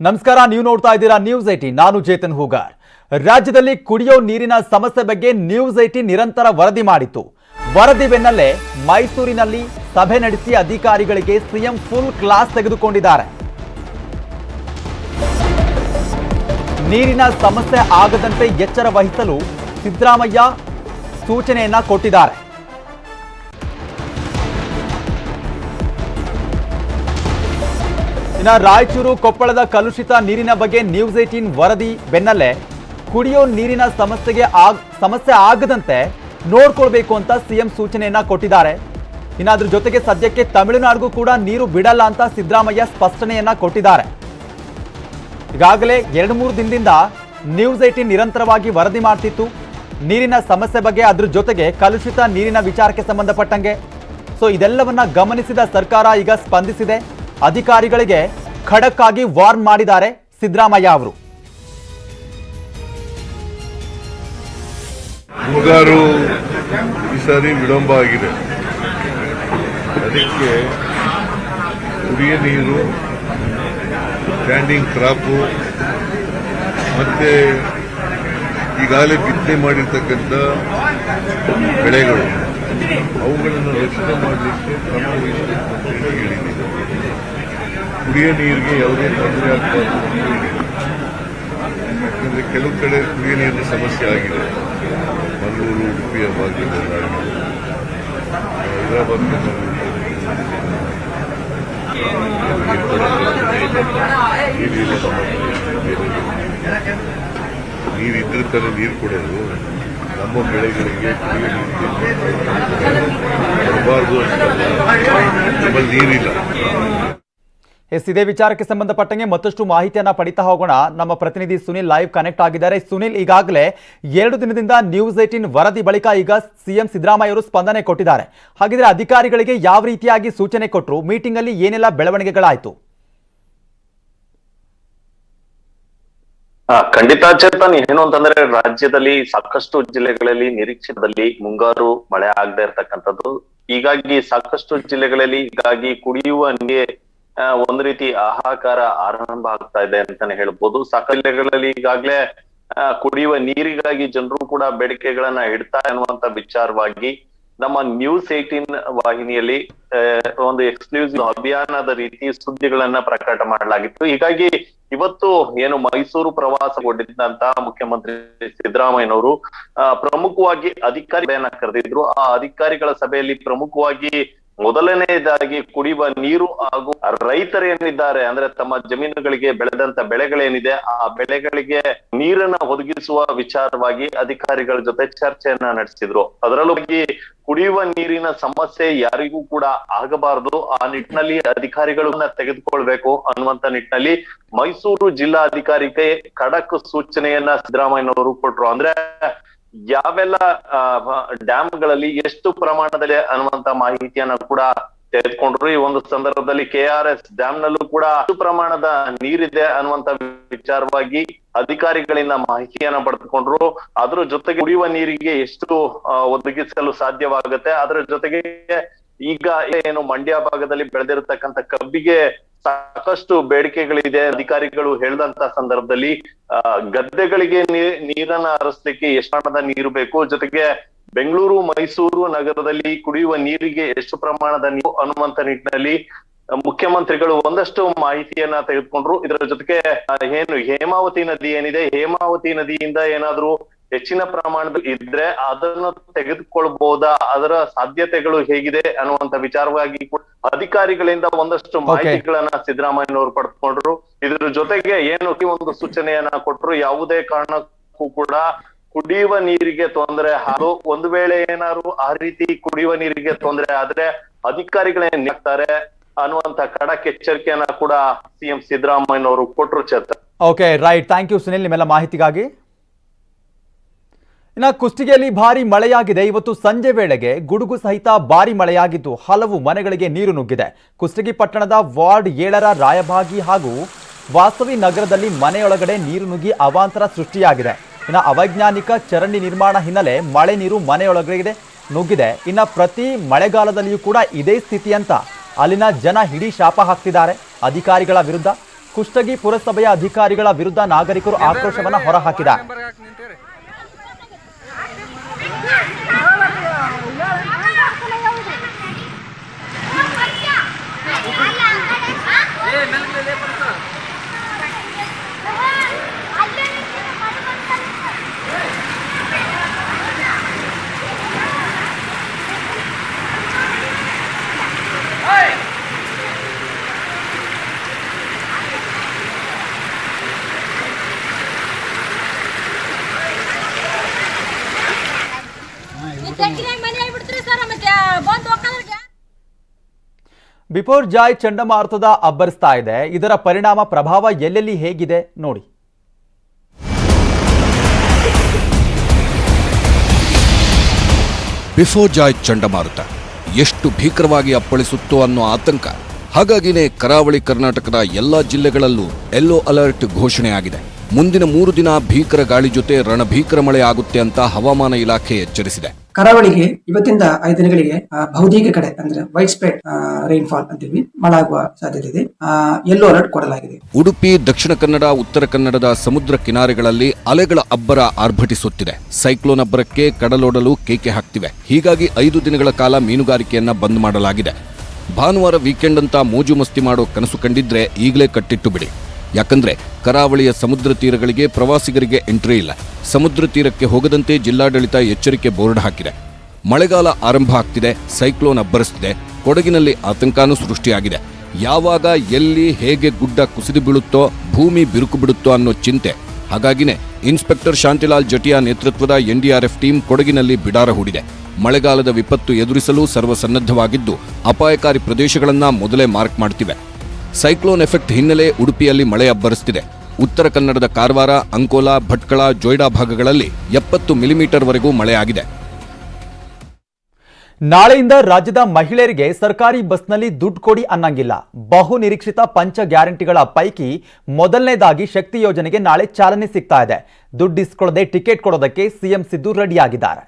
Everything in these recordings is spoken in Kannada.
ನಮಸ್ಕಾರ, ನೀವು ನೋಡ್ತಾ ಇದ್ದೀರಾ ನ್ಯೂಸ್ 18. ನಾನು ಚೇತನ್ ಹೂಗಾರ್. ರಾಜ್ಯದಲ್ಲಿ ಕುಡಿಯೋ ನೀರಿನ ಸಮಸ್ಯೆ ಬಗ್ಗೆ ನ್ಯೂಸ್ 18 ನಿರಂತರ ವರದಿ ಮಾಡಿತ್ತು. ವರದಿ ಬೆನ್ನಲ್ಲೇ ಮೈಸೂರಿನಲ್ಲಿ ಸಭೆ ನಡೆಸಿ ಅಧಿಕಾರಿಗಳಿಗೆ ಸಿಎಂ ಫುಲ್ ಕ್ಲಾಸ್ ತೆಗೆದುಕೊಂಡಿದ್ದಾರೆ. ನೀರಿನ ಸಮಸ್ಯೆ ಆಗದಂತೆ ಎಚ್ಚರ ವಹಿಸಲು ಸಿದ್ದರಾಮಯ್ಯ ಸೂಚನೆಯನ್ನ ಕೊಟ್ಟಿದ್ದಾರೆ. ಇನ್ನು ರಾಯಚೂರು ಕೊಪ್ಪಳದ ಕಲುಷಿತ ನೀರಿನ ಬಗ್ಗೆ ನ್ಯೂಸ್ 18 ವರದಿ ಬೆನ್ನಲ್ಲೇ ಕುಡಿಯೋ ನೀರಿನ ಸಮಸ್ಯೆ ಆಗದಂತೆ ನೋಡ್ಕೊಳ್ಬೇಕು ಅಂತ ಸಿಎಂ ಸೂಚನೆಯನ್ನ ಕೊಟ್ಟಿದ್ದಾರೆ. ಇನ್ನು ಅದ್ರ ಜೊತೆಗೆ ಸದ್ಯಕ್ಕೆ ತಮಿಳುನಾಡಿಗೂ ಕೂಡ ನೀರು ಬಿಡಲ್ಲ ಅಂತ ಸಿದ್ದರಾಮಯ್ಯ ಸ್ಪಷ್ಟನೆಯನ್ನ ಕೊಟ್ಟಿದ್ದಾರೆ. ಈಗಾಗಲೇ 2-3 ದಿನದಿಂದ ನ್ಯೂಸ್ 18 ನಿರಂತರವಾಗಿ ವರದಿ ಮಾಡ್ತಿತ್ತು ನೀರಿನ ಸಮಸ್ಯೆ ಬಗ್ಗೆ, ಅದ್ರ ಜೊತೆಗೆ ಕಲುಷಿತ ನೀರಿನ ವಿಚಾರಕ್ಕೆ ಸಂಬಂಧಪಟ್ಟಂಗೆ. ಸೊ ಇದೆಲ್ಲವನ್ನ ಗಮನಿಸಿದ ಸರ್ಕಾರ ಈಗ ಸ್ಪಂದಿಸಿದೆ. ಅಧಿಕಾರಿಗಳಿಗೆ ಖಡಕ್ ಆಗಿ ವಾರ್ನ್ ಮಾಡಿದ್ದಾರೆ ಸಿದ್ದರಾಮಯ್ಯ ಅವರು. ಮುಂಗಾರು ಈ ಸಾರಿ ವಿಳಂಬ ಆಗಿದೆ. ಅದಕ್ಕೆ ಕುಡಿಯ ನೀರು, ಸ್ಟ್ಯಾಂಡಿಂಗ್ ಕ್ರಾಪು ಮತ್ತೆ ಈಗಾಗಲೇ ಬಿತ್ತನೆ ಮಾಡಿರ್ತಕ್ಕಂಥ ಬೆಳೆಗಳು ಅವುಗಳನ್ನು ರಕ್ಷಣೆ ಮಾಡಲಿಕ್ಕೆ ಕ್ರಮ ವಹಿಸಬೇಕು ಅಂತ ಹೇಳಿದ್ದೀನಿ. ಕುಡಿಯ ನೀರಿಗೆ ಯಾವುದೇ ತೊಂದರೆ ಆಗಬಾರ್ದು ಅಂತ ಹೇಳಿದ್ದೀನಿ. ಯಾಕಂದರೆ ಕೆಲವು ಕಡೆ ಕುಡಿಯ ನೀರಿನ ಸಮಸ್ಯೆ ಆಗಿದೆ. ಮಂಗಳೂರು, ಉಡುಪಿಯ ಭಾಗದಲ್ಲಿ ಆಗಿದೆ, ಹೈದರಾಬಾದ್ ನೀರಿದ್ರೆ ತಾನೇ ನೀರು ಕೊಡೋದು. ನಮ್ಮ ಬೆಳೆಗಳಿಗೆ ಕುಡಿಯ ನೀರಿಗೆ ಬರಬಾರ್ದು ಅಂತ ನಮ್ಮಲ್ಲಿ ನೀರಿಲ್ಲ. ಇದೇ ವಿಚಾರಕ್ಕೆ ಸಂಬಂಧಪಟ್ಟಂಗೆ ಮತ್ತಷ್ಟು ಮಾಹಿತಿಯನ್ನ ಪಡಿತಾ ಹೋಗೋಣ. ನಮ್ಮ ಪ್ರತಿನಿಧಿ ಸುನಿಲ್ ಲೈವ್ ಕನೆಕ್ಟ್ ಆಗಿದ್ದಾರೆ. ಸುನಿಲ್, ಈಗಾಗಲೇ 2 ದಿನದಿಂದ ನ್ಯೂಸ್ 18 ವರದಿ ಬಳಿಕ ಈಗ ಸಿಎಂ ಸಿದ್ದರಾಮಯ್ಯ ಅವರು ಸ್ಪಂದನೆ ಕೊಟ್ಟಿದ್ದಾರೆ. ಹಾಗಿದ್ರೆ ಅಧಿಕಾರಿಗಳಿಗೆ ಯಾವ ರೀತಿಯಾಗಿ ಸೂಚನೆ ಕೊಟ್ಟರು? ಮೀಟಿಂಗ್ ಅಲ್ಲಿ ಏನೆಲ್ಲ ಬೆಳವಣಿಗೆಗಳಾಯ್ತು? ಖಂಡಿತ ಚೇತನ್, ಏನು ಅಂತಂದ್ರೆ ರಾಜ್ಯದಲ್ಲಿ ಸಾಕಷ್ಟು ಜಿಲ್ಲೆಗಳಲ್ಲಿ ನಿರೀಕ್ಷಿತದಲ್ಲಿ ಮುಂಗಾರು ಮಳೆ ಆಗದೆ ಇರತಕ್ಕಂಥದ್ದು. ಹೀಗಾಗಿ ಸಾಕಷ್ಟು ಜಿಲ್ಲೆಗಳಲ್ಲಿ ಕುಡಿಯುವ ನೀರಿಗೆ ಒಂದು ರೀತಿ ಹಾಹಾಕಾರ ಆರಂಭ ಆಗ್ತಾ ಇದೆ ಅಂತಾನೆ ಹೇಳ್ಬೋದು. ಸಾಕಷ್ಟು ಜಿಲ್ಲೆಗಳಲ್ಲಿ ಈಗಾಗಲೇ ಕುಡಿಯುವ ನೀರಿಗಾಗಿ ಜನರು ಕೂಡ ಬೇಡಿಕೆಗಳನ್ನ ಇಡ್ತಾ ಅನ್ನುವಂತ ವಿಚಾರವಾಗಿ ನಮ್ಮ ನ್ಯೂಸ್ 18 ವಾಹಿನಿಯಲ್ಲಿ ಒಂದು ಎಕ್ಸ್ಕ್ಲೂಸಿವ್ ಅಭಿಯಾನದ ರೀತಿ ಸುದ್ದಿಗಳನ್ನ ಪ್ರಕಟ ಮಾಡಲಾಗಿತ್ತು. ಹೀಗಾಗಿ ಇವತ್ತು ಏನು ಮೈಸೂರು ಪ್ರವಾಸಗೊಂಡಿದ್ದಂತ ಮುಖ್ಯಮಂತ್ರಿ ಸಿದ್ದರಾಮಯ್ಯನವರು ಪ್ರಮುಖವಾಗಿ ಅಧಿಕಾರಿಗಳನ್ನ ಕರೆದಿದ್ರು. ಆ ಅಧಿಕಾರಿಗಳ ಸಭೆಯಲ್ಲಿ ಪ್ರಮುಖವಾಗಿ ಮೊದಲನೇದಾಗಿ ಕುಡಿಯುವ ನೀರು ಹಾಗೂ ರೈತರೇನಿದ್ದಾರೆ ಅಂದ್ರೆ ತಮ್ಮ ಜಮೀನುಗಳಿಗೆ ಬೆಳೆದಂತ ಬೆಳೆಗಳೇನಿದೆ ಆ ಬೆಳೆಗಳಿಗೆ ನೀರನ್ನ ಒದಗಿಸುವ ವಿಚಾರವಾಗಿ ಅಧಿಕಾರಿಗಳ ಜೊತೆ ಚರ್ಚೆಯನ್ನ ನಡೆಸಿದ್ರು. ಅದರಲ್ಲೂ ಕುಡಿಯುವ ನೀರಿನ ಸಮಸ್ಯೆ ಯಾರಿಗೂ ಕೂಡ ಆಗಬಾರದು, ಆ ನಿಟ್ಟಿನಲ್ಲಿ ಅಧಿಕಾರಿಗಳನ್ನ ತೆಗೆದುಕೊಳ್ಬೇಕು ಅನ್ನುವಂತ ನಿಟ್ಟಿನಲ್ಲಿ ಮೈಸೂರು ಜಿಲ್ಲಾಧಿಕಾರಿಗೆ ಖಡಕ್ ಸೂಚನೆಯನ್ನ ಸಿದ್ದರಾಮಯ್ಯನವರು ಕೊಟ್ರು. ಅಂದ್ರೆ ಯಾವೆಲ್ಲ ಡ್ಯಾಮ್ಗಳಲ್ಲಿ ಎಷ್ಟು ಪ್ರಮಾಣದಲ್ಲಿ ಅನ್ನುವಂತ ಮಾಹಿತಿಯನ್ನ ಕೂಡ ತೆಗೆದುಕೊಂಡ್ರು. ಈ ಒಂದು ಸಂದರ್ಭದಲ್ಲಿ KRS ಡ್ಯಾಮ್ ನಲ್ಲೂ ಕೂಡ ಎಷ್ಟು ಪ್ರಮಾಣದ ನೀರಿದೆ ಅನ್ನುವಂತ ವಿಚಾರವಾಗಿ ಅಧಿಕಾರಿಗಳಿಂದ ಮಾಹಿತಿಯನ್ನ ಪಡೆದುಕೊಂಡ್ರು. ಅದ್ರ ಜೊತೆಗೆ ಕುಡಿಯುವ ನೀರಿಗೆ ಎಷ್ಟು ಒದಗಿಸಲು ಸಾಧ್ಯವಾಗುತ್ತೆ, ಅದರ ಜೊತೆಗೆ ಈಗ ಏನು ಮಂಡ್ಯ ಭಾಗದಲ್ಲಿ ಬೆಳೆದಿರತಕ್ಕಂತ ಕಬ್ಬಿಗೆ ಸಾಕಷ್ಟು ಬೇಡಿಕೆಗಳಿದೆ. ಅಧಿಕಾರಿಗಳು ಹೇಳಿದಂತ ಸಂದರ್ಭದಲ್ಲಿ ಗದ್ದೆಗಳಿಗೆ ನೀರನ್ನ ಹರಿಸ್ಲಿಕ್ಕೆ ಎಷ್ಟು ಪ್ರಮಾಣದ ನೀರು ಬೇಕು, ಜೊತೆಗೆ ಬೆಂಗಳೂರು, ಮೈಸೂರು ನಗರದಲ್ಲಿ ಕುಡಿಯುವ ನೀರಿಗೆ ಎಷ್ಟು ಪ್ರಮಾಣದ ನೀರು ಅನ್ನುವಂತ ನಿಟ್ಟಿನಲ್ಲಿ ಮುಖ್ಯಮಂತ್ರಿಗಳು ಒಂದಷ್ಟು ಮಾಹಿತಿಯನ್ನ ತೆಗೆದುಕೊಂಡ್ರು. ಇದರ ಜೊತೆಗೆ ಏನು ಹೇಮಾವತಿ ನದಿ ಏನಿದೆ, ಹೇಮಾವತಿ ನದಿಯಿಂದ ಏನಾದ್ರೂ ಹೆಚ್ಚಿನ ಪ್ರಮಾಣದಲ್ಲಿ ಇದ್ರೆ ಅದನ್ನು ತೆಗೆದುಕೊಳ್ಬಹುದಾ, ಅದರ ಸಾಧ್ಯತೆಗಳು ಹೇಗಿದೆ ಅನ್ನುವಂತ ವಿಚಾರವಾಗಿ ಅಧಿಕಾರಿಗಳಿಂದ ಒಂದಷ್ಟು ಮಾಹಿತಿಗಳನ್ನ ಸಿದ್ದರಾಮಯ್ಯನವರು ಪಡೆದುಕೊಂಡ್ರು. ಇದ್ರ ಜೊತೆಗೆ ಏನು ಒಂದು ಸೂಚನೆಯನ್ನ ಕೊಟ್ಟರು, ಯಾವುದೇ ಕಾರಣಕ್ಕೂ ಕೂಡ ಕುಡಿಯುವ ನೀರಿಗೆ ತೊಂದರೆ ಹಾಗೂ ಒಂದು ವೇಳೆ ಏನಾದ್ರು ಆ ರೀತಿ ಕುಡಿಯುವ ನೀರಿಗೆ ತೊಂದರೆ ಆದ್ರೆ ಅಧಿಕಾರಿಗಳೇನ್ ಆಗ್ತಾರೆ ಅನ್ನುವಂತ ಖಡಕ್ ಎಚ್ಚರಿಕೆಯನ್ನ ಕೂಡ ಸಿಎಂ ಸಿದ್ದರಾಮಯ್ಯನವರು ಕೊಟ್ಟರು. Chetan, okay, right, thank you Sunil ನಿಮ್ಮೆಲ್ಲ ಮಾಹಿತಿಗಾಗಿ. ಇನ್ನು ಕುಷ್ಟಗಿಯಲ್ಲಿ ಭಾರಿ ಮಳೆಯಾಗಿದೆ. ಇವತ್ತು ಸಂಜೆ ವೇಳೆಗೆ ಗುಡುಗು ಸಹಿತ ಭಾರಿ ಮಳೆಯಾಗಿದ್ದು ಹಲವು ಮನೆಗಳಿಗೆ ನೀರು ನುಗ್ಗಿದೆ. ಕುಷ್ಟಗಿ ಪಟ್ಟಣದ ವಾರ್ಡ್ 7ರ ರಾಯಭಾಗಿ ಹಾಗೂ ವಾಸವಿ ನಗರದಲ್ಲಿ ಮನೆಯೊಳಗಡೆ ನೀರು ನುಗ್ಗಿ ಅವಾಂತರ ಸೃಷ್ಟಿಯಾಗಿದೆ. ಇನ್ನು ಅವೈಜ್ಞಾನಿಕ ಚರಂಡಿ ನಿರ್ಮಾಣ ಹಿನ್ನೆಲೆ ಮಳೆ ನೀರು ಮನೆಯೊಳಗಡೆ ನುಗ್ಗಿದೆ. ಇನ್ನು ಪ್ರತಿ ಮಳೆಗಾಲದಲ್ಲಿಯೂ ಕೂಡ ಇದೇ ಸ್ಥಿತಿ ಅಂತ ಅಲ್ಲಿನ ಜನ ಹಿಡಿ ಶಾಪ ಹಾಕ್ತಿದ್ದಾರೆ ಅಧಿಕಾರಿಗಳ ವಿರುದ್ಧ. ಕುಷ್ಟಗಿ ಪುರಸಭೆಯ ಅಧಿಕಾರಿಗಳ ವಿರುದ್ಧ ನಾಗರಿಕರು ಆಕ್ರೋಶವನ್ನು ಹೊರಹಾಕಿದ್ದಾರೆ. ಬಿಪೋರ್ಜಾಯ್ ಚಂಡಮಾರುತದ ಅಬ್ಬರಿಸ್ತಾ ಇದೆ. ಇದರ ಪರಿಣಾಮ ಪ್ರಭಾವ ಎಲ್ಲೆಲ್ಲಿ ಹೇಗಿದೆ ನೋಡಿ. ಬಿಪೋರ್ಜಾಯ್ ಚಂಡಮಾರುತ ಎಷ್ಟು ಭೀಕರವಾಗಿ ಅಪ್ಪಳಿಸುತ್ತೋ ಅನ್ನೋ ಆತಂಕ. ಹಾಗಾಗಿನೇ ಕರಾವಳಿ ಕರ್ನಾಟಕದ ಎಲ್ಲಾ ಜಿಲ್ಲೆಗಳಲ್ಲೂ ಯೆಲ್ಲೋ ಅಲರ್ಟ್ ಘೋಷಣೆಯಾಗಿದೆ. ಮುಂದಿನ 3 ದಿನ ಭೀಕರ ಗಾಳಿ ಜೊತೆ ರಣಭೀಕರ ಮಳೆ ಆಗುತ್ತೆ ಅಂತ ಹವಾಮಾನ ಇಲಾಖೆ ಎಚ್ಚರಿಸಿದೆ. ಕರಾವಳಿಗೆ ಇವತ್ತಿಂದ 5 ದಿನಗಳಿಗೆ ಬಹುತೇಕ ಕಡೆ ಅಂದ್ರೆ ವೈಡ್ ಸ್ಪ್ರೆಡ್ ರೈನ್ಫಾಲ್ ಅಂತೀವಿ ಮಳೆ ಆಗುವ ಸಾಧ್ಯತೆ ಇದೆ. ಯೆಲ್ಲೋ ಅಲರ್ಟ್ ಕೊಡಲಾಗಿದೆ. ಉಡುಪಿ, ದಕ್ಷಿಣ ಕನ್ನಡ, ಉತ್ತರ ಕನ್ನಡದ ಸಮುದ್ರ ಕಿನಾರೆಗಳಲ್ಲಿ ಅಲೆಗಳ ಅಬ್ಬರ ಆರ್ಭಟಿಸುತ್ತಿದೆ. ಸೈಕ್ಲೋನ್ ಅಬ್ಬರಕ್ಕೆ ಕಡಲೋಡಲು ಕೇಕೆ ಹಾಕ್ತಿವೆ. ಹೀಗಾಗಿ 5 ದಿನಗಳ ಕಾಲ ಮೀನುಗಾರಿಕೆಯನ್ನ ಬಂದ್ ಮಾಡಲಾಗಿದೆ. ಭಾನುವಾರ ವೀಕೆಂಡ್ ಅಂತ ಮೋಜು ಮಸ್ತಿ ಮಾಡೋ ಕನಸು ಕಂಡಿದ್ರೆ ಈಗಲೇ ಕಟ್ಟಿಟ್ಟು ಬಿಡಿ. ಯಾಕಂದ್ರೆ ಕರಾವಳಿಯ ಸಮುದ್ರ ತೀರಗಳಿಗೆ ಪ್ರವಾಸಿಗರಿಗೆ ಎಂಟ್ರಿ ಇಲ್ಲ. ಸಮುದ್ರ ತೀರಕ್ಕೆ ಹೋಗದಂತೆ ಜಿಲ್ಲಾಡಳಿತ ಎಚ್ಚರಿಕೆ ಬೋರ್ಡ್ ಹಾಕಿದೆ. ಮಳೆಗಾಲ ಆರಂಭ ಆಗ್ತಿದೆ. ಸೈಕ್ಲೋನ್ ಅಬ್ಬರಿಸ್ತಿದೆ. ಕೊಡಗಿನಲ್ಲಿ ಆತಂಕನೂ ಸೃಷ್ಟಿಯಾಗಿದೆ. ಯಾವಾಗ ಎಲ್ಲಿ ಹೇಗೆ ಗುಡ್ಡ ಕುಸಿದು ಬೀಳುತ್ತೋ, ಭೂಮಿ ಬಿರುಕು ಬಿಡುತ್ತೋ ಅನ್ನೋ ಚಿಂತೆ. ಹಾಗಾಗಿನೇ ಇನ್ಸ್ಪೆಕ್ಟರ್ ಶಾಂತಿಲಾಲ್ ಜಟಿಯಾ ನೇತೃತ್ವದ ಎನ್ಡಿಆರ್ಎಫ್ ಟೀಮ್ ಕೊಡಗಿನಲ್ಲಿ ಬಿಡಾರ ಹೂಡಿದೆ. ಮಳೆಗಾಲದ ವಿಪತ್ತು ಎದುರಿಸಲು ಸರ್ವಸನ್ನದ್ಧವಾಗಿದ್ದು ಅಪಾಯಕಾರಿ ಪ್ರದೇಶಗಳನ್ನ ಮೊದಲೇ ಮಾರ್ಕ್ ಮಾಡ್ತಿವೆ. ಸೈಕ್ಲೋನ್ ಎಫೆಕ್ಟ್ ಹಿನ್ನೆಲೆ ಉಡುಪಿಯಲ್ಲಿ ಮಳೆ ಅಬ್ಬರಿಸುತ್ತಿದೆ. ಉತ್ತರ ಕನ್ನಡದ ಕಾರವಾರ, ಅಂಕೋಲಾ, ಭಟ್ಕಳ, ಜೊಯ್ಡಾ ಭಾಗಗಳಲ್ಲಿ 70 ಮಿಲಿಮೀಟರ್ ವರೆಗೂ ಮಳೆಯಾಗಿದೆ. ನಾಳೆಯಿಂದ ರಾಜ್ಯದ ಮಹಿಳೆಯರಿಗೆ ಸರ್ಕಾರಿ ಬಸ್ನಲ್ಲಿ ದುಡ್ಡು ಕೊಡಿ ಅನ್ನಂಗಿಲ್ಲ. ಬಹು ನಿರೀಕ್ಷಿತ ಪಂಚ ಗ್ಯಾರಂಟಿಗಳ ಪೈಕಿ ಮೊದಲನೇದಾಗಿ ಶಕ್ತಿ ಯೋಜನೆಗೆ ನಾಳೆ ಚಾಲನೆ ಸಿಗ್ತಾ ಇದೆ. ದುಡ್ಡು ಇಸ್ಕೊಳ್ಳದೆ ಟಿಕೆಟ್ ಕೊಡೋದಕ್ಕೆ ಸಿಎಂ ಸಿದ್ದು ರೆಡಿಯಾಗಿದ್ದಾರೆ.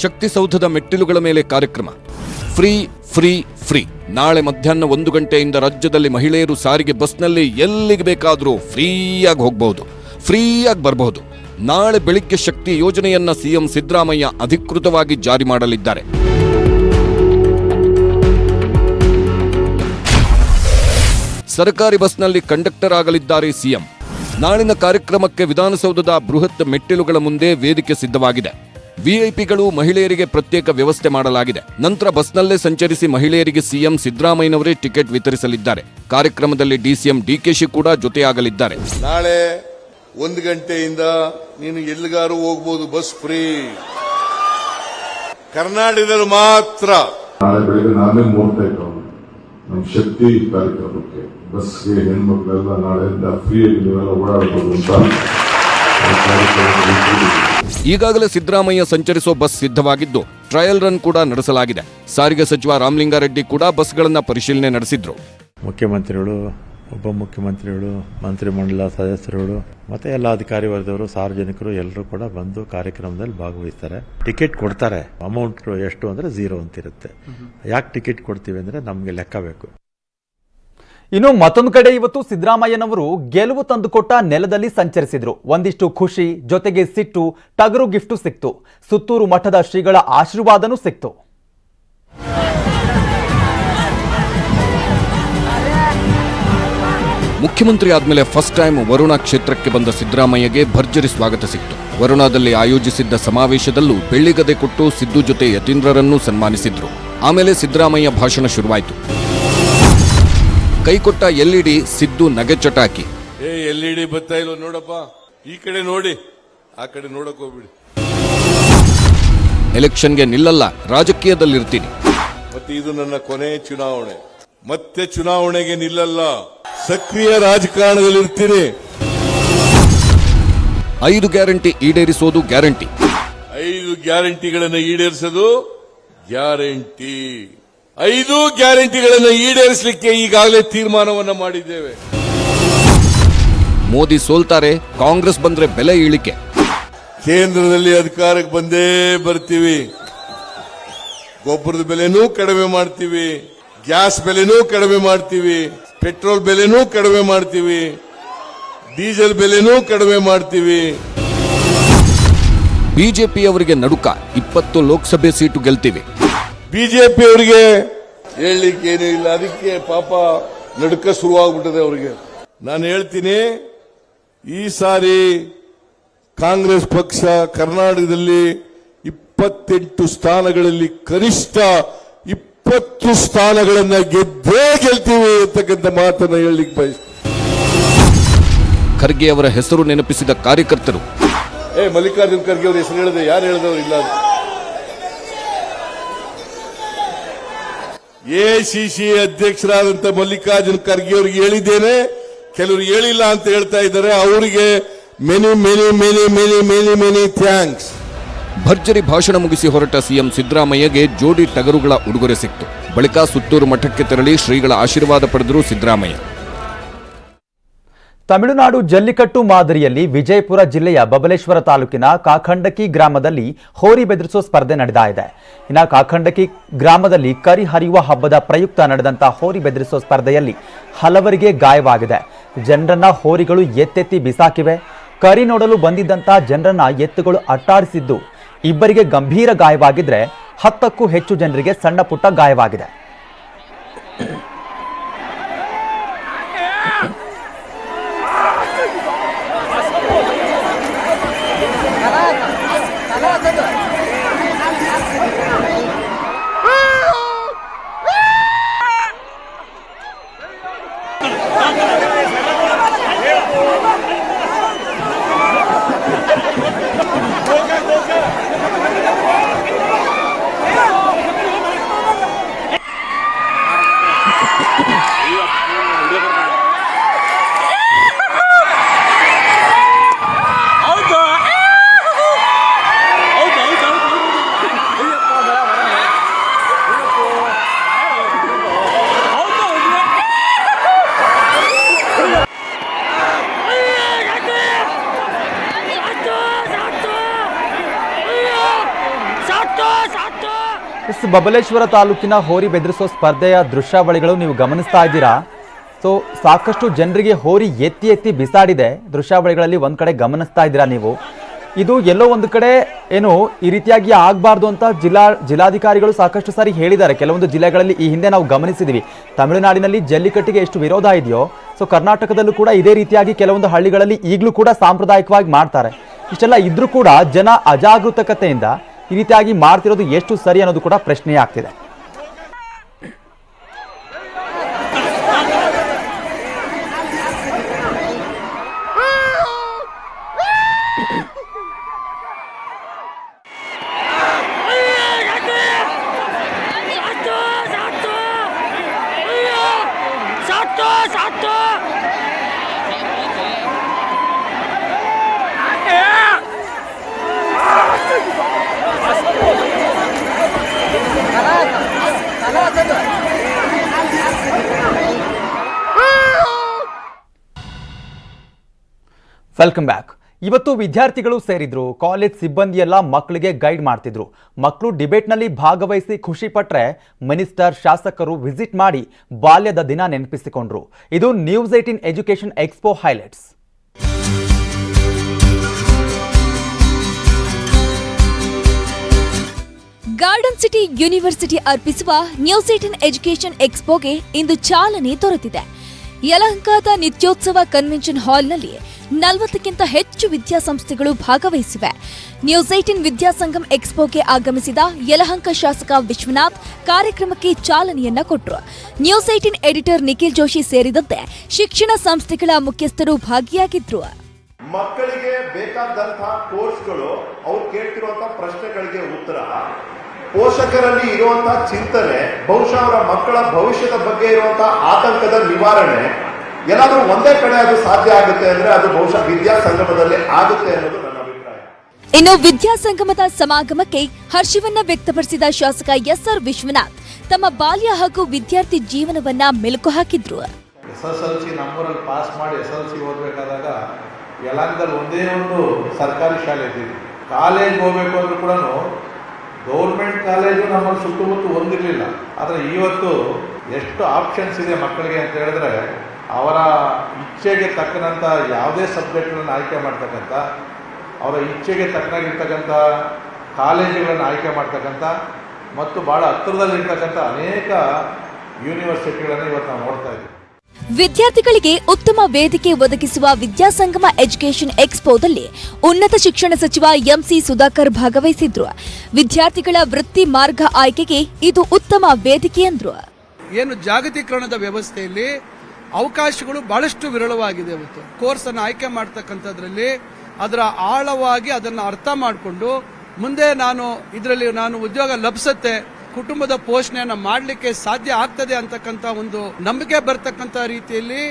ಶಕ್ತಿಸೌಧದ ಮೆಟ್ಟಿಲುಗಳ ಮೇಲೆ ಕಾರ್ಯಕ್ರಮ ಫ್ರೀ ಫ್ರೀ ಫ್ರೀ. ನಾಳೆ ಮಧ್ಯಾಹ್ನ 1 ಗಂಟೆಯಿಂದ ರಾಜ್ಯದಲ್ಲಿ ಮಹಿಳೆಯರು ಸಾರಿಗೆ ಬಸ್ನಲ್ಲಿ ಎಲ್ಲಿಗೆ ಬೇಕಾದರೂ ಫ್ರೀಯಾಗಿ ಹೋಗಬಹುದು, ಫ್ರೀಯಾಗಿ ಬರಬಹುದು. ನಾಳೆ ಬೆಳಿಗ್ಗೆ ಶಕ್ತಿ ಯೋಜನೆಯನ್ನ ಸಿಎಂ ಸಿದ್ದರಾಮಯ್ಯ ಅಧಿಕೃತವಾಗಿ ಜಾರಿ ಮಾಡಲಿದ್ದಾರೆ. ಸರ್ಕಾರಿ ಬಸ್ನಲ್ಲಿ ಕಂಡಕ್ಟರ್ ಆಗಲಿದ್ದಾರೆ ಸಿಎಂ. ನಾಳಿನ ಕಾರ್ಯಕ್ರಮಕ್ಕೆ ವಿಧಾನಸೌಧದ ಬೃಹತ್ ಮೆಟ್ಟಿಲುಗಳ ಮುಂದೆ ವೇದಿಕೆ ಸಿದ್ಧವಾಗಿದೆ. ವಿಐಪಿಗಳು, ಮಹಿಳೆಯರಿಗೆ ಪ್ರತ್ಯೇಕ ವ್ಯವಸ್ಥೆ ಮಾಡಲಾಗಿದೆ. ನಂತರ ಬಸ್ನಲ್ಲೇ ಸಂಚರಿಸಿ ಮಹಿಳೆಯರಿಗೆ ಸಿಎಂ ಸಿದ್ದರಾಮಯ್ಯನವರೇ ಟಿಕೆಟ್ ವಿತರಿಸಲಿದ್ದಾರೆ. ಕಾರ್ಯಕ್ರಮದಲ್ಲಿ ಡಿಸಿಎಂ ಡಿಕೆಶಿ ಕೂಡ ಜೊತೆಯಾಗಲಿದ್ದಾರೆ. ನಾಳೆ 1 ಗಂಟೆಯಿಂದ ನೀನು ಎಲ್ಲಿಗಾರು ಹೋಗ್ಬೋದು, ಬಸ್ ಫ್ರೀ. ಕರ್ನಾಟಕದಲ್ಲಿ ಮಾತ್ರ. ನಾಳೆ ಬೆಳಿಗ್ಗೆ ನಾನೇ ನೋಡ್ತಾ ಇತ್ತು ನಮ್ಮ ಶಕ್ತಿ ಕಾರ್ಯಕ್ರಮಕ್ಕೆ ಬಸ್ಗೆ ಹೆಣ್ಮಕ್ಳೆಲ್ಲ ನಾಳೆಯಿಂದ ಫ್ರೀಯಾಗಿ ನೀವೆಲ್ಲ ಓಡಾಡಬಹುದು ಅಂತ. ಈಗಾಗಲೇ ಸಿದ್ದರಾಮಯ್ಯ ಸಂಚರಿಸೋ ಬಸ್ ಸಿದ್ಧವಾಗಿದ್ದು ಟ್ರಯಲ್ ರನ್ ಕೂಡ ನಡೆಸಲಾಗಿದೆ. ಸಾರಿಗೆ ಸಚಿವ ರಾಮಲಿಂಗಾರೆಡ್ಡಿ ಕೂಡ ಬಸ್ಗಳನ್ನ ಪರಿಶೀಲನೆ ನಡೆಸಿದ್ರು. ಮುಖ್ಯಮಂತ್ರಿಗಳು, ಉಪಮುಖ್ಯಮಂತ್ರಿಗಳು, ಮಂತ್ರಿಮಂಡಲ ಸದಸ್ಯರುಗಳು ಮತ್ತೆ ಎಲ್ಲ ಅಧಿಕಾರಿ ವರ್ಗದವರು, ಸಾರ್ವಜನಿಕರು ಎಲ್ಲರೂ ಕೂಡ ಬಂದು ಕಾರ್ಯಕ್ರಮದಲ್ಲಿ ಭಾಗವಹಿಸ್ತಾರೆ. ಟಿಕೆಟ್ ಕೊಡ್ತಾರೆ. ಅಮೌಂಟ್ ಎಷ್ಟು ಅಂದ್ರೆ 0 ಅಂತಿರುತ್ತೆ. ಯಾಕೆ ಟಿಕೆಟ್ ಕೊಡ್ತೀವಿ ಅಂದ್ರೆ ನಮ್ಗೆ ಲೆಕ್ಕ ಬೇಕು. ಇನ್ನು ಮತ್ತೊಂದು ಕಡೆ ಇವತ್ತು ಸಿದ್ದರಾಮಯ್ಯನವರು ಗೆಲುವು ತಂದುಕೊಟ್ಟ ನೆಲದಲ್ಲಿ ಸಂಚರಿಸಿದ್ರು. ಒಂದಿಷ್ಟು ಖುಷಿ, ಜೊತೆಗೆ ಸಿಟ್ಟು, ಟಗರು ಗಿಫ್ಟು ಸಿಕ್ತು. ಸುತ್ತೂರು ಮಠದ ಶ್ರೀಗಳ ಆಶೀರ್ವಾದನೂ ಸಿಕ್ತು. ಮುಖ್ಯಮಂತ್ರಿ ಆದ್ಮೇಲೆ ಫಸ್ಟ್ ಟೈಮ್ ವರುಣಾ ಕ್ಷೇತ್ರಕ್ಕೆ ಬಂದ ಸಿದ್ದರಾಮಯ್ಯಗೆ ಭರ್ಜರಿ ಸ್ವಾಗತ ಸಿಕ್ತು. ವರುಣಾದಲ್ಲಿ ಆಯೋಜಿಸಿದ್ದ ಸಮಾವೇಶದಲ್ಲೂ ಬೆಳ್ಳಿಗದೆ ಕೊಟ್ಟು ಸಿದ್ದು ಜೊತೆ ಯತೀಂದ್ರರನ್ನೂ ಸನ್ಮಾನಿಸಿದ್ರು. ಆಮೇಲೆ ಸಿದ್ದರಾಮಯ್ಯ ಭಾಷಣ ಶುರುವಾಯಿತು. ಕೈಕೊಟ್ಟ ಎಲ್ಇಡಿ, ಸಿದ್ದು ನಗೆ ಚಟಾಕಿ. ಎಲ್ಇಡಿ ಬರ್ತಾ ಇಲ್ಲ ನೋಡಪ್ಪ, ಈ ಕಡೆ ನೋಡಿ, ಆ ಕಡೆ ನೋಡಕ್ ಹೋಗ್ಬಿಡಿ. ಎಲೆಕ್ಷನ್ಗೆ ನಿಲ್ಲಲ್ಲ, ರಾಜಕೀಯದಲ್ಲಿರ್ತೀನಿ. ಮತ್ತೆ ಇದು ನನ್ನ ಕೊನೆ ಚುನಾವಣೆ. ಮತ್ತೆ ಚುನಾವಣೆಗೆ ನಿಲ್ಲಲ್ಲ, ಸಕ್ರಿಯ ರಾಜಕಾರಣದಲ್ಲಿರ್ತೀನಿ. 5 ಗ್ಯಾರಂಟಿ ಈಡೇರಿಸೋದು ಗ್ಯಾರಂಟಿ. 5 ಗ್ಯಾರಂಟಿಗಳನ್ನು ಈಡೇರಿಸೋದು ಗ್ಯಾರಂಟಿ. 5 ಗ್ಯಾರಂಟಿಗಳನ್ನು ಈಡೇರಿಸಲಿಕ್ಕೆ ಈಗಾಗಲೇ ತೀರ್ಮಾನವನ್ನ ಮಾಡಿದ್ದೇವೆ. ಮೋದಿ ಸೋಲ್ತಾರೆ, ಕಾಂಗ್ರೆಸ್ ಬಂದ್ರೆ ಬೆಲೆ ಇಳಿಕೆ. ಕೇಂದ್ರದಲ್ಲಿ ಅಧಿಕಾರಕ್ಕೆ ಬಂದೇ ಬರ್ತೀವಿ. ಗೊಬ್ಬರದ ಬೆಲೆನೂ ಕಡಿಮೆ ಮಾಡ್ತೀವಿ, ಗ್ಯಾಸ್ ಬೆಲೆನೂ ಕಡಿಮೆ ಮಾಡ್ತೀವಿ, ಪೆಟ್ರೋಲ್ ಬೆಲೆನೂ ಕಡಿಮೆ ಮಾಡ್ತೀವಿ, ಡೀಸೆಲ್ ಬೆಲೆನೂ ಕಡಿಮೆ ಮಾಡ್ತೀವಿ. ಬಿಜೆಪಿಯವರಿಗೆ ನಡುಕ 20 ಲೋಕಸಭೆ ಸೀಟು ಗೆಲ್ತೀವಿ. ಬಿಜೆಪಿಯವರಿಗೆ ಹೇಳಲಿಕ್ಕೇನೂ ಇಲ್ಲ, ಅದಕ್ಕೆ ಪಾಪ ನಡುಕ ಶುರುವಾಗ್ಬಿಟ್ಟದೆ ಅವರಿಗೆ. ನಾನು ಹೇಳ್ತೀನಿ, ಈ ಸಾರಿ ಕಾಂಗ್ರೆಸ್ ಪಕ್ಷ ಕರ್ನಾಟಕದಲ್ಲಿ 28 ಸ್ಥಾನಗಳಲ್ಲಿ ಕನಿಷ್ಠ 20 ಸ್ಥಾನಗಳನ್ನ ಗೆದ್ದೇ ಗೆಲ್ತೀವಿ ಅಂತಕ್ಕಂಥ ಮಾತನ್ನ ಹೇಳಲಿಕ್ಕೆ ಬಯಸ್ತೀನಿ. ಖರ್ಗೆ ಅವರ ಹೆಸರು ನೆನಪಿಸಿದ ಕಾರ್ಯಕರ್ತರು, ಮಲ್ಲಿಕಾರ್ಜುನ್ ಖರ್ಗೆ ಅವ್ರ ಹೆಸರು ಹೇಳಿದೆ, ಯಾರು ಹೇಳಿದವರು ಇಲ್ಲ. ಎಸಿಸಿ ಅಧ್ಯಕ್ಷರಾದಂತ ಮಲ್ಲಿಕಾರ್ಜುನ್ ಖರ್ಗೆ ಅವರಿಗೆ ಹೇಳಿದ್ದೇನೆ, ಕೆಲವರು ಹೇಳಿಲ್ಲ ಅಂತ ಹೇಳ್ತಾ ಇದ್ದಾರೆ. ಅವರಿಗೆ many many many many many many thanks. ಭರ್ಜರಿ ಭಾಷಣ ಮುಗಿಸಿ ಹೊರಟ ಸಿಎಂ ಸಿದ್ದರಾಮಯ್ಯಗೆ ಜೋಡಿ ಟಗರುಗಳ ಉಡುಗೊರೆ ಸಿಕ್ತು. ಬಳಿಕ ಸುತ್ತೂರು ಮಠಕ್ಕೆ ತೆರಳಿ ಶ್ರೀಗಳ ಆಶೀರ್ವಾದ ಪಡೆದರು ಸಿದ್ದರಾಮಯ್ಯ. ತಮಿಳುನಾಡು ಜಲ್ಲಿಕಟ್ಟು ಮಾದರಿಯಲ್ಲಿ ವಿಜಯಪುರ ಜಿಲ್ಲೆಯ ಬಬಲೇಶ್ವರ ತಾಲೂಕಿನ ಕಾಖಂಡಕಿ ಗ್ರಾಮದಲ್ಲಿ ಹೋರಿ ಬೆದರಿಸುವ ಸ್ಪರ್ಧೆ ನಡೆತಾ ಇದೆ. ಇನ್ನು ಕಾಖಂಡಕಿ ಗ್ರಾಮದಲ್ಲಿ ಕರಿ ಹರಿಯುವ ಹಬ್ಬದ ಪ್ರಯುಕ್ತ ನಡೆದಂತಹ ಹೋರಿ ಬೆದರಿಸುವ ಸ್ಪರ್ಧೆಯಲ್ಲಿ ಹಲವರಿಗೆ ಗಾಯವಾಗಿದೆ. ಜನರನ್ನ ಹೋರಿಗಳು ಎತ್ತೆತ್ತಿ ಬಿಸಾಕಿವೆ. ಕರಿ ನೋಡಲು ಬಂದಿದ್ದಂತಹ ಜನರನ್ನ ಎತ್ತುಗಳು ಅಟ್ಟಾಡಿಸಿದ್ದು ಇಬ್ಬರಿಗೆ ಗಂಭೀರ ಗಾಯವಾಗಿದ್ರೆ 10ಕ್ಕೂ ಹೆಚ್ಚು ಜನರಿಗೆ ಸಣ್ಣ ಪುಟ್ಟ ಗಾಯವಾಗಿದೆ. ಬಬಲೇಶ್ವರ ತಾಲೂಕಿನ ಹೋರಿ ಬೆದರಿಸೋ ಸ್ಪರ್ಧೆಯ ದೃಶ್ಯಾವಳಿಗಳು ನೀವು ಗಮನಿಸ್ತಾ ಇದ್ದೀರಾ. ಸೊ ಸಾಕಷ್ಟು ಜನರಿಗೆ ಹೋರಿ ಎತ್ತಿ ಎತ್ತಿ ಬಿಸಾಡಿದೆ. ದೃಶ್ಯಾವಳಿಗಳಲ್ಲಿ ಒಂದ್ ಕಡೆ ಗಮನಿಸ್ತಾ ಇದ್ದೀರಾ ನೀವು. ಇದು ಎಲ್ಲೋ ಒಂದು ಕಡೆ ಏನು ಈ ರೀತಿಯಾಗಿ ಆಗಬಾರ್ದು ಅಂತ ಜಿಲ್ಲಾಧಿಕಾರಿಗಳು ಸಾಕಷ್ಟು ಸಾರಿ ಹೇಳಿದ್ದಾರೆ. ಕೆಲವೊಂದು ಜಿಲ್ಲೆಗಳಲ್ಲಿ ಈ ಹಿಂದೆ ನಾವು ಗಮನಿಸಿದ್ವಿ. ತಮಿಳುನಾಡಿನಲ್ಲಿ ಜಲ್ಲಿಕಟ್ಟಿಗೆ ಎಷ್ಟು ವಿರೋಧ ಇದೆಯೋ, ಸೊ ಕರ್ನಾಟಕದಲ್ಲೂ ಕೂಡ ಇದೇ ರೀತಿಯಾಗಿ ಕೆಲವೊಂದು ಹಳ್ಳಿಗಳಲ್ಲಿ ಈಗಲೂ ಕೂಡ ಸಾಂಪ್ರದಾಯಿಕವಾಗಿ ಮಾಡ್ತಾರೆ. ಇಷ್ಟೆಲ್ಲ ಇದ್ರೂ ಕೂಡ ಜನ ಅಜಾಗರೂಕತೆಯಿಂದ ಈ ರೀತಿಯಾಗಿ ಮಾಡ್ತಿರೋದು ಎಷ್ಟು ಸರಿ ಅನ್ನೋದು ಕೂಡ ಪ್ರಶ್ನೆ ಆಗ್ತಿದೆ. Welcome back. ಇವತ್ತು ವಿದ್ಯಾರ್ಥಿಗಳು ಸೇರಿದ್ರು. ಕಾಲೇಜ್ ಸಿಬ್ಬಂದಿ ಎಲ್ಲ ಮಕ್ಕಳಿಗೆ ಗೈಡ್ ಮಾಡ್ತಿದ್ರು. ಮಕ್ಕಳು ಡಿಬೇಟ್ನಲ್ಲಿ ಭಾಗವಹಿಸಿ ಖುಷಿ ಪಟ್ರೆ ಮಿನಿಸ್ಟರ್, ಶಾಸಕರು ವಿಸಿಟ್ ಮಾಡಿ ಬಾಲ್ಯದ ದಿನ ನೆನಪಿಸಿಕೊಂಡ್ರು. ಇದು news 18 education expo highlights. Garden city university ಅರ್ಪಿಸುವ ನ್ಯೂಸ್ 18 ಎಜುಕೇಷನ್ ಎಕ್ಸ್ಪೋಗೆ ಇಂದು ಚಾಲನೆ ದೊರೆತಿದೆ. ಯಲಹಂಕದ ನಿತ್ಯೋತ್ಸವ ಕನ್ವೆನ್ಷನ್ ಹಾಲ್ನಲ್ಲಿ 40ಕ್ಕಿಂತ ಹೆಚ್ಚು ವಿದ್ಯಾಸಂಸ್ಥೆಗಳು ಭಾಗವಹಿಸಿವೆ. ನ್ಯೂಸ್ 18 ವಿದ್ಯಾಸಂಗಮ್ ಎಕ್ಸ್ಪೋಗೆ ಆಗಮಿಸಿದ ಯಲಹಂಕ ಶಾಸಕ ವಿಶ್ವನಾಥ್ ಕಾರ್ಯಕ್ರಮಕ್ಕೆ ಚಾಲನೆಯನ್ನ ಕೊಟ್ಟರು. ನ್ಯೂಸ್ 18 ಎಡಿಟರ್ ನಿಖಿಲ್ ಜೋಶಿ ಸೇರಿದಂತೆ ಶಿಕ್ಷಣ ಸಂಸ್ಥೆಗಳ ಮುಖ್ಯಸ್ಥರು ಭಾಗಿಯಾಗಿದ್ರು. ಮಕ್ಕಳಿಗೆ ಬೇಕಾದಂತಹ ಕೋರ್ಸ್ಗಳು, ಅವ್ರು ಕೇಳ್ತಿರುವಂತಹ ಪ್ರಶ್ನೆಗಳಿಗೆ ಉತ್ತರ, ಪೋಷಕರಲ್ಲಿ ಇರುವಂತಹ ಚಿಂತನೆ, ಬಹುಶಃ ಅವರ ಮಕ್ಕಳ ಭವಿಷ್ಯದ ಬಗ್ಗೆ ಇರುವಂತಹ ಆತಂಕದ ನಿವಾರಣೆ ಏನಾದ್ರೂ ಒಂದೇ ಕಡೆ ಅದು ಸಾಧ್ಯ ಆಗುತ್ತೆ ಅಂದ್ರೆ ಅದು ಬಹುಶಃ ವಿದ್ಯಾಸಂಗಮದಲ್ಲಿ ಆಗುತ್ತೆ ಅನ್ನೋದು ನನ್ನ ಅಭಿಪ್ರಾಯ. ಇನ್ನು ವಿದ್ಯಾಸಂಗಮದ ಸಮಾಗಮಕ್ಕೆ ಹರ್ಷವನ್ನ ವ್ಯಕ್ತಪಡಿಸಿದ ಶಾಸಕ SR ವಿಶ್ವನಾಥ್ ತಮ್ಮ ಬಾಲ್ಯ ಹಾಗೂ ವಿದ್ಯಾರ್ಥಿ ಜೀವನವನ್ನ ಮೆಲುಕು ಹಾಕಿದ್ರು. SSLC ನಮ್ಮೂರಲ್ಲಿ ಪಾಸ್ ಮಾಡಿ SSLC ಓದಬೇಕಾದಾಗ ಯಲಹಂಕದಲ್ಲಿ ಒಂದೇ ಒಂದು ಸರ್ಕಾರಿ ಶಾಲೆ ಇದ್ದೀವಿ. ಕಾಲೇಜ್ ಹೋಗ್ಬೇಕು ಅಂದ್ರೂ ಕೂಡ ಗೌರ್ಮೆಂಟ್ ಕಾಲೇಜು ನಮ್ಮ ಸುತ್ತಮುತ್ತ ಒಂದಿರಲಿಲ್ಲ. ಆದರೆ ಇವತ್ತು ಎಷ್ಟು ಆಪ್ಷನ್ಸ್ ಇದೆ ಮಕ್ಕಳಿಗೆ ಅಂತ ಹೇಳಿದ್ರೆ ಅವರ ಇಚ್ಛೆಗೆ ತಕ್ಕನಂಥ ಯಾವುದೇ ಸಬ್ಜೆಕ್ಟ್ಗಳನ್ನು ಆಯ್ಕೆ ಮಾಡ್ತಕ್ಕಂಥ, ಅವರ ಇಚ್ಛೆಗೆ ತಕ್ಕನಾಗಿರ್ತಕ್ಕಂಥ ಕಾಲೇಜುಗಳನ್ನು ಆಯ್ಕೆ ಮಾಡ್ತಕ್ಕಂಥ ಮತ್ತು ಭಾಳ ಹತ್ತಿರದಲ್ಲಿರ್ತಕ್ಕಂಥ ಅನೇಕ ಯೂನಿವರ್ಸಿಟಿಗಳನ್ನು ಇವತ್ತು ನಾವು ನೋಡ್ತಾ ಇದ್ದೀವಿ. ವಿದ್ಯಾರ್ಥಿಗಳಿಗೆ ಉತ್ತಮ ವೇದಿಕೆ ಒದಗಿಸುವ ವಿದ್ಯಾಸಂಗಮ ಎಜುಕೇಷನ್ ಎಕ್ಸ್ಪೋದಲ್ಲಿ ಉನ್ನತ ಶಿಕ್ಷಣ ಸಚಿವ ಎಂಸಿ ಸುಧಾಕರ್ ಭಾಗವಹಿಸಿದ್ರು. ವಿದ್ಯಾರ್ಥಿಗಳ ವೃತ್ತಿ ಮಾರ್ಗ ಆಯ್ಕೆಗೆ ಇದು ಉತ್ತಮ ವೇದಿಕೆ ಎಂದ್ರು. ಏನು ಜಾಗತೀಕರಣದ ವ್ಯವಸ್ಥೆಯಲ್ಲಿ ಅವಕಾಶಗಳು ಬಹಳಷ್ಟು ವಿರಳವಾಗಿದೆ. ಇವತ್ತು ಕೋರ್ಸ್ ಅನ್ನು ಆಯ್ಕೆ ಮಾಡ್ತಕ್ಕಂಥದ್ರಲ್ಲಿ ಅದರ ಆಳವಾಗಿ ಅದನ್ನು ಅರ್ಥ ಮಾಡಿಕೊಂಡು ಮುಂದೆ ಇದರಲ್ಲಿ ನಾನು ಉದ್ಯೋಗ ಲಭಿಸುತ್ತೆ, ಕುಟುಂಬದ ಪೋಷಣೆಯನ್ನು ಮಾಡಲಿಕ್ಕೆ ಸಾಧ್ಯ ಆಗ್ತದೆ ಅಂತಕ್ಕಂಥ ಒಂದು ನಂಬಿಕೆ ಬರ್ತಕ್ಕಂಥ ರೀತಿಯಲ್ಲಿ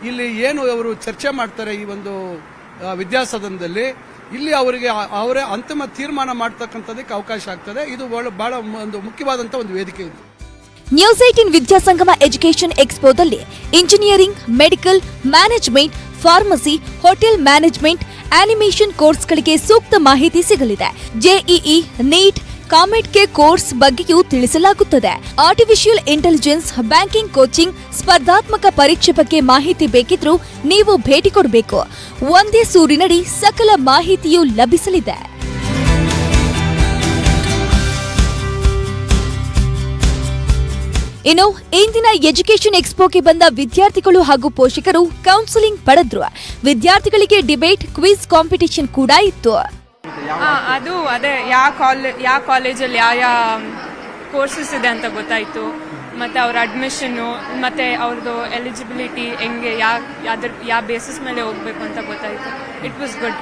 ಇಲ್ಲಿ ಏನು ಅವರು ಚರ್ಚೆ ಮಾಡ್ತಾರೆ ಈ ಒಂದು ವಿದ್ಯಾಸದನದಲ್ಲಿ, ಇಲ್ಲಿ ಅವರಿಗೆ ಅವರೇ ಅಂತಿಮ ತೀರ್ಮಾನ ಮಾಡ್ತಕ್ಕಂಥದಕ್ಕೆ ಅವಕಾಶ ಆಗ್ತದೆ. ಇದು ಬಹಳ ಒಂದು ಮುಖ್ಯವಾದಂಥ ಒಂದು ವೇದಿಕೆ ಇದೆ. ನ್ಯೂಸ್ 18 ವಿದ್ಯಾಸಂಗಮ ಎಜುಕೇಷನ್ ಎಕ್ಸ್ಪೋದಲ್ಲಿ engineering, medical, management, pharmacy, hotel management, animation ಕೋರ್ಸ್ಗಳಿಗೆ ಸೂಕ್ತ ಮಾಹಿತಿ ಸಿಗಲಿದೆ. ಜೆಇಇ, ನೀಟ್, ಕಾಮೆಡ್ಕೆ ಕೋರ್ಸ್ ಬಗ್ಗೆಯೂ ತಿಳಿಸಲಾಗುತ್ತದೆ. ಆರ್ಟಿಫಿಷಿಯಲ್ ಇಂಟೆಲಿಜೆನ್ಸ್, ಬ್ಯಾಂಕಿಂಗ್ ಕೋಚಿಂಗ್, ಸ್ಪರ್ಧಾತ್ಮಕ ಪರೀಕ್ಷೆ ಬಗ್ಗೆ ಮಾಹಿತಿ ಬೇಕಿದ್ರೂ ನೀವು ಭೇಟಿ ಕೊಡಬೇಕು. ಒಂದೇ ಸೂರಿನಡಿ ಸಕಲ ಮಾಹಿತಿಯೂ ಲಭಿಸಲಿದೆ. ಇನ್ನು ಇಂದಿನ ಎಜುಕೇಷನ್ ಎಕ್ಸ್ಪೋಗೆ ಬಂದ ವಿದ್ಯಾರ್ಥಿಗಳು ಹಾಗೂ ಪೋಷಕರು ಕೌನ್ಸಿಲಿಂಗ್ ಪಡೆದ್ರು. ವಿದ್ಯಾರ್ಥಿಗಳಿಗೆ ಡಿಬೇಟ್, ಕ್ವಿಜ್ ಕಾಂಪಿಟಿಷನ್ ಕೂಡ ಇತ್ತು. ಅದು ಅದೇ ಯಾವ ಕಾಲೇಜಲ್ಲಿ ಯಾವ ಕೋರ್ಸಸ್ ಇದೆ ಅಂತ ಗೊತ್ತಾಯಿತು, ಮತ್ತು ಅವ್ರ ಅಡ್ಮಿಷನ್ನು ಮತ್ತು ಅವ್ರದ್ದು ಎಲಿಜಿಬಿಲಿಟಿ ಹೆಂಗೆ ಯಾವ ಬೇಸಿಸ್ ಮೇಲೆ ಹೋಗಬೇಕು ಅಂತ ಗೊತ್ತಾಯಿತು. It was good.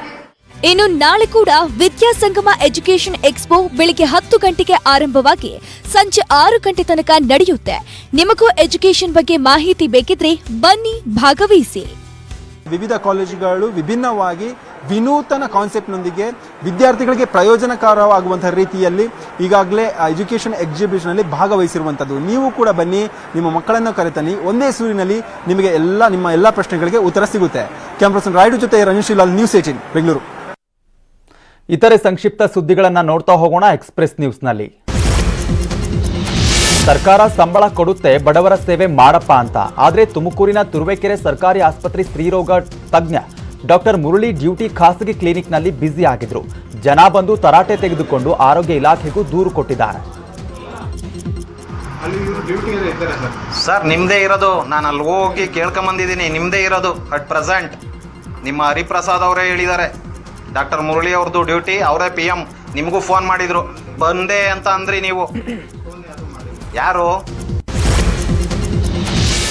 ಇನ್ನು ನಾಳೆ ಕೂಡ ವಿದ್ಯಾಸಂಗಮ ಎಜುಕೇಷನ್ ಎಕ್ಸ್ಪೋ ಬೆಳಿಗ್ಗೆ 10 ಗಂಟೆಗೆ ಆರಂಭವಾಗಿ ಸಂಜೆ 6 ಗಂಟೆ ತನಕ ನಡೆಯುತ್ತೆ. ನಿಮಗೂ ಎಜುಕೇಷನ್ ಬಗ್ಗೆ ಮಾಹಿತಿ ಬೇಕಿದ್ರೆ ಬನ್ನಿ, ಭಾಗವಹಿಸಿ. ವಿವಿಧ ಕಾಲೇಜುಗಳು ವಿಭಿನ್ನವಾಗಿ ವಿನೂತನ ಕಾನ್ಸೆಪ್ಟ್ನೊಂದಿಗೆ ವಿದ್ಯಾರ್ಥಿಗಳಿಗೆ ಪ್ರಯೋಜನಕಾರವಾಗುವಂತಹ ರೀತಿಯಲ್ಲಿ ಈಗಾಗಲೇ ಎಜುಕೇಷನ್ ಎಕ್ಸಿಬಿಷನ್ ಅಲ್ಲಿ ಭಾಗವಹಿಸಿರುವಂಥದ್ದು. ನೀವು ಕೂಡ ಬನ್ನಿ, ನಿಮ್ಮ ಮಕ್ಕಳನ್ನು ಕರೆತನ್ನಿ. ಒಂದೇ ಸೂರಿನಲ್ಲಿ ನಿಮಗೆ ನಿಮ್ಮ ಎಲ್ಲ ಪ್ರಶ್ನೆಗಳಿಗೆ ಉತ್ತರ ಸಿಗುತ್ತೆ. ಕ್ಯಾಮರಾ ಪರ್ಸನ್ ರಾಯ್ಡು ಜೊತೆ ರಂಜಿಶೀಲಾಲ್, ನ್ಯೂಸ್ 18 ಬೆಂಗಳೂರು. ಇತರೆ ಸಂಕ್ಷಿಪ್ತ ಸುದ್ದಿಗಳನ್ನು ನೋಡ್ತಾ ಹೋಗೋಣ ಎಕ್ಸ್ಪ್ರೆಸ್ ನ್ಯೂಸ್ನಲ್ಲಿ. ಸರ್ಕಾರ ಸಂಬಳ ಕೊಡುತ್ತೆ, ಬಡವರ ಸೇವೆ ಮಾಡಪ್ಪ ಅಂತ. ಆದರೆ ತುಮಕೂರಿನ ತುರುವೇಕೆರೆ ಸರ್ಕಾರಿ ಆಸ್ಪತ್ರೆ ಸ್ತ್ರೀರೋಗ ತಜ್ಞ ಡಾಕ್ಟರ್ ಮುರಳಿ ಡ್ಯೂಟಿ ಖಾಸಗಿ ಕ್ಲಿನಿಕ್ನಲ್ಲಿ ಬ್ಯುಸಿ ಆಗಿದ್ರು. ಜನ ಬಂದು ತರಾಟೆ ತೆಗೆದುಕೊಂಡು ಆರೋಗ್ಯ ಇಲಾಖೆಗೂ ದೂರು ಕೊಟ್ಟಿದ್ದಾರೆ. ಸರ್ ನಿಮ್ದೇ ಇರೋದು, ನಾನು ಅಲ್ಲಿ ಹೋಗಿ ಕೇಳ್ಕೊಂಬಂದಿದ್ದೀನಿ, ನಿಮ್ದೇ ಇರೋದು ಅಟ್ ಪ್ರೆಸೆಂಟ್. ನಿಮ್ಮ ಹರಿಪ್ರಸಾದ್ ಅವರೇ ಹೇಳಿದ್ದಾರೆ, ಡಾಕ್ಟರ್ ಮುರಳಿ ಅವ್ರದ್ದು ಡ್ಯೂಟಿ, ಅವರೇ PM. ನಿಮಗೂ ಫೋನ್ ಮಾಡಿದ್ರು, ಬಂದೆ ಅಂತ ಅಂದ್ರಿ ನೀವು. ಯಾರು?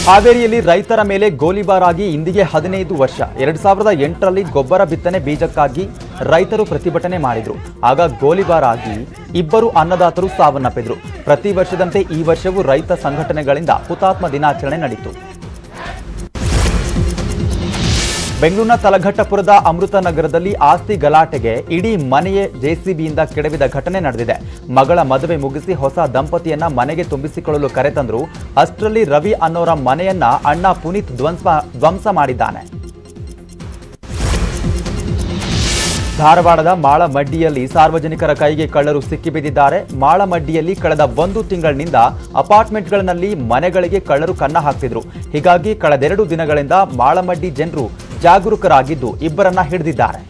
ಹಾವೇರಿಯಲ್ಲಿ ರೈತರ ಮೇಲೆ ಗೋಲಿಬಾರ್ ಆಗಿ ಇಂದಿಗೆ 15 ವರ್ಷ. 2008ರಲ್ಲಿ ಗೊಬ್ಬರ ಬಿತ್ತನೆ ಬೀಜಕ್ಕಾಗಿ ರೈತರು ಪ್ರತಿಭಟನೆ ಮಾಡಿದ್ರು. ಆಗ ಗೋಲಿಬಾರ್ ಆಗಿ 2 ಅನ್ನದಾತರು ಸಾವನ್ನಪ್ಪಿದ್ರು. ಪ್ರತಿ ವರ್ಷದಂತೆ ಈ ವರ್ಷವೂ ರೈತ ಸಂಘಟನೆಗಳಿಂದ ಹುತಾತ್ಮ ದಿನಾಚರಣೆ ನಡೆಯಿತು. ಬೆಂಗಳೂರಿನ ತಲಘಟ್ಟಪುರದ ಅಮೃತ ನಗರದಲ್ಲಿ ಆಸ್ತಿ ಗಲಾಟೆಗೆ ಇಡೀ ಮನೆಯೇ ಜೆಸಿಬಿಯಿಂದ ಕೆಡವಿದ ಘಟನೆ ನಡೆದಿದೆ. ಮಗಳ ಮದುವೆ ಮುಗಿಸಿ ಹೊಸ ದಂಪತಿಯನ್ನ ಮನೆಗೆ ತುಂಬಿಸಿಕೊಳ್ಳಲು ಕರೆತಂದ್ರು. ಅಷ್ಟರಲ್ಲಿ ರವಿ ಅನ್ನೋರ ಮನೆಯನ್ನ ಅಣ್ಣ ಪುನೀತ್ ಧ್ವಂಸ ಮಾಡಿದ್ದಾನೆ. ಧಾರವಾಡದ ಮಾಳಮಡ್ಡಿಯಲ್ಲಿ ಸಾರ್ವಜನಿಕರ ಕೈಗೆ ಕಳ್ಳರು ಸಿಕ್ಕಿಬಿದ್ದಿದ್ದಾರೆ. ಮಾಳಮಡ್ಡಿಯಲ್ಲಿ ಕಳೆದ 1 ತಿಂಗಳಿನಿಂದ ಅಪಾರ್ಟ್ಮೆಂಟ್ಗಳಲ್ಲಿ ಮನೆಗಳಿಗೆ ಕಳ್ಳರು ಕನ್ನ ಹಾಕ್ತಿದ್ರು. ಹೀಗಾಗಿ ಕಳೆದ 2 ದಿನಗಳಿಂದ ಮಾಳಮಡ್ಡಿ ಜನರು ಜಾಗರೂಕರಾಗಿದ್ದು ಇಬ್ಬರನ್ನ ಹಿಡಿದಿದ್ದಾರೆ.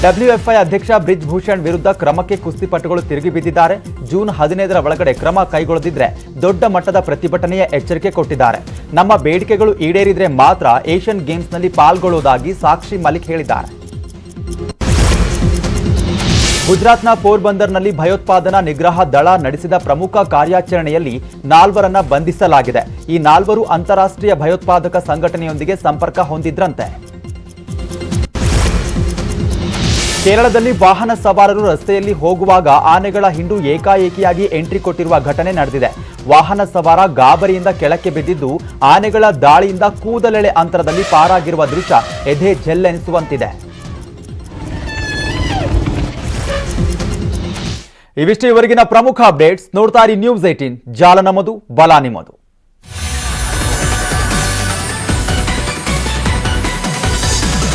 WFI ಅಧ್ಯಕ್ಷ ಬ್ರಿಜ್ ಭೂಷಣ್ ವಿರುದ್ಧ ಕ್ರಮಕ್ಕೆ ಕುಸ್ತಿಪಟುಗಳು ತಿರುಗಿ ಬಿದ್ದಿದ್ದಾರೆ. ಜೂನ್ 15ರ ಒಳಗಡೆ ಕ್ರಮ ಕೈಗೊಳ್ಳದಿದ್ರೆ ದೊಡ್ಡ ಮಟ್ಟದ ಪ್ರತಿಭಟನೆಯ ಎಚ್ಚರಿಕೆ ಕೊಟ್ಟಿದ್ದಾರೆ. ನಮ್ಮ ಬೇಡಿಕೆಗಳು ಈಡೇರಿದ್ರೆ ಮಾತ್ರ ಏಷ್ಯನ್ ಗೇಮ್ಸ್ನಲ್ಲಿ ಪಾಲ್ಗೊಳ್ಳುವುದಾಗಿ ಸಾಕ್ಷಿ ಮಲಿಕ್ ಹೇಳಿದ್ದಾರೆ. ಗುಜರಾತ್ನ ಪೋರ್ಬಂದರ್ನಲ್ಲಿ ಭಯೋತ್ಪಾದನಾ ನಿಗ್ರಹ ದಳ ನಡೆಸಿದ ಪ್ರಮುಖ ಕಾರ್ಯಾಚರಣೆಯಲ್ಲಿ 4ರನ್ನ ಬಂಧಿಸಲಾಗಿದೆ. ಈ 4ರು ಅಂತಾರಾಷ್ಟ್ರೀಯ ಭಯೋತ್ಪಾದಕ ಸಂಘಟನೆಯೊಂದಿಗೆ ಸಂಪರ್ಕ ಹೊಂದಿದ್ರಂತೆ. ಕೇರಳದಲ್ಲಿ ವಾಹನ ಸವಾರರು ರಸ್ತೆಯಲ್ಲಿ ಹೋಗುವಾಗ ಆನೆಗಳ ಹಿಂಡು ಏಕಾಏಕಿಯಾಗಿ ಎಂಟ್ರಿ ಕೊಟ್ಟಿರುವ ಘಟನೆ ನಡೆದಿದೆ. ವಾಹನ ಸವಾರ ಗಾಬರಿಯಿಂದ ಕೆಳಕ್ಕೆ ಬಿದ್ದಿದ್ದು ಆನೆಗಳ ದಾಳಿಯಿಂದ ಕೂದಲೆಳೆ ಅಂತರದಲ್ಲಿ ಪಾರಾಗಿರುವ ದೃಶ್ಯ ಎದೆ ಜೆಲ್ಲೆನಿಸುವಂತಿದೆ. ಇವಿಷ್ಟು ಇವರೆಗಿನ ಪ್ರಮುಖ ಅಪ್ಡೇಟ್ಸ್. ನೋಡ್ತಾ ಇರಿ ನ್ಯೂಸ್ 18, ಜಾಲ ನಮ್ಮದು, ಬಲ ನಿಮ್ಮದು.